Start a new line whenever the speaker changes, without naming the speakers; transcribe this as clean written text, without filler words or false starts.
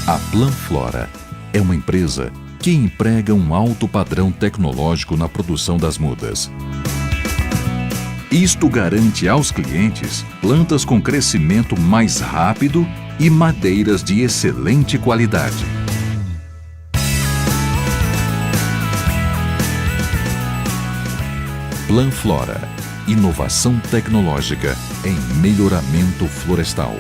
A Planflora é uma empresa que emprega um alto padrão tecnológico na produção das mudas. Isto garante aos clientes plantas com crescimento mais rápido e madeiras de excelente qualidade. Planflora, inovação tecnológica em melhoramento florestal.